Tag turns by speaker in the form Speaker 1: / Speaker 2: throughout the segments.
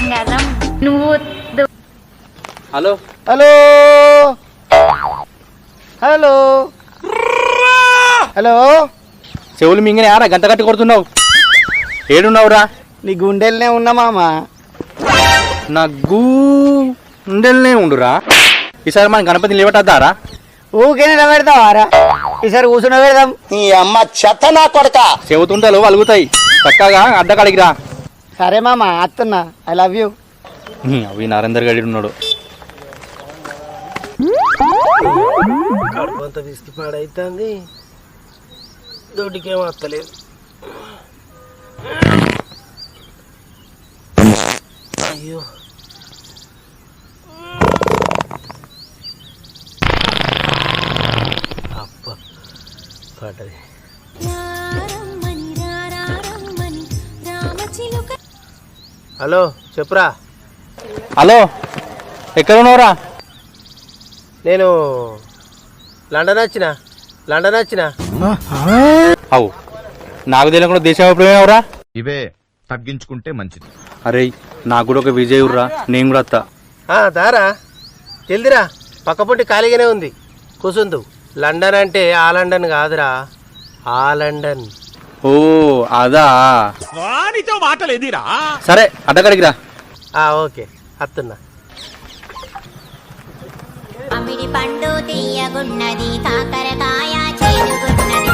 Speaker 1: బంగారం నువ్వు.
Speaker 2: Hello
Speaker 3: hello hello hello.
Speaker 2: చెవులు మింగిన యారా గంట కట్టి కొడుతున్నావు? ఏడున్నావురా?
Speaker 3: నీ గుండెల్నే ఉన్నా మామ.
Speaker 2: నా గుండెల్నే ఉండురా. ఈసారి మన గణపతిని లేవటద్దారా?
Speaker 3: ఊకేనే నిలబెడతావారా? ఈసారి కూర్చుని పెడదాం.
Speaker 4: నీ అమ్మ చెత్త నా కొడక.
Speaker 2: చెవుతుంటలు వలుగుతాయి, చక్కగా అడ్డకాడికి రా.
Speaker 3: సరే మామ అత్తున్నా. I love you.
Speaker 2: అవి నరేందర్ గడి ఉన్నాడు.
Speaker 5: కడుపంత విసికి పాడైతుంది, దొడ్డికేమో వస్తలేదు. అయ్యో అబ్బ పడ్డది. హలో చెప్పురా.
Speaker 2: హలో, ఎక్కడ ఉన్నావురా?
Speaker 5: నేను లండన్ వచ్చిన.
Speaker 2: అవు నాకు తెలియకుండా దేశం ఎప్పుడైనావురా?
Speaker 6: ఇవే తగ్గించుకుంటే మంచిది.
Speaker 2: అరే నాకు కూడా ఒక విజయ్ ఉర్రా, నేను కూడా అత్తా.
Speaker 5: దారా తెలిదిరా, పక్కపొంటి ఖాళీగానే ఉంది, కూసుందు. లండన్ అంటే ఆ లండన్ కాదురా, ఆ లండన్.
Speaker 2: ఓ అదా, సరే అడ్డకాడికి రా.
Speaker 5: ఓకే అత్తున్నా.
Speaker 1: అమిడి పండు తీయగున్నది, కాకరకాయ చేదుగున్నది.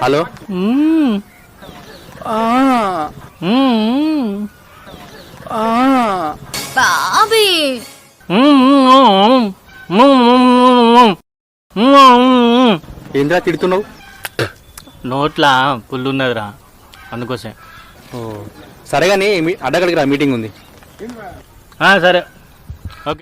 Speaker 2: హలో
Speaker 1: బాబీ
Speaker 2: ఏంద్రా తిడుతున్నావు?
Speaker 7: నోట్లా పుల్లు ఉన్నదిరా, అందుకోసం.
Speaker 2: ఓ సరే కానీ అడ్డకాడికి రా, మీటింగ్ ఉంది.
Speaker 7: సరే.